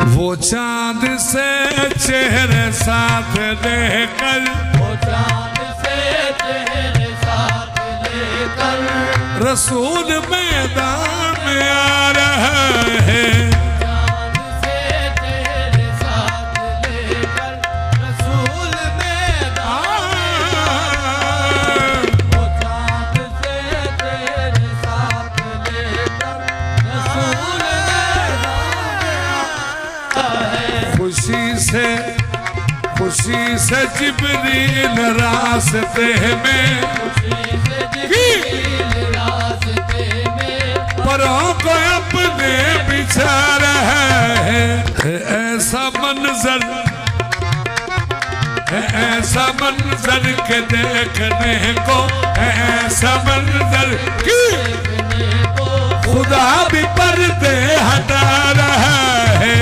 वो चांद से चेहरे साथ लेकर, वो चांद से चेहरे साथ लेकर रसूल मैदान में आ रहा है। चांद से चेहरे साथ लेकर रसूल मैदान में आ रहा है। वो चांद से चेहरे साथ लेकर रसूल मैदान में आ रहा है। खुशी से जिब्रील रास्ते में, परों को अपने बिछा रहा है। ऐसा मंजर के देखने को, ऐसा मंजर की खुदा भी पर्दे हटा रहा है।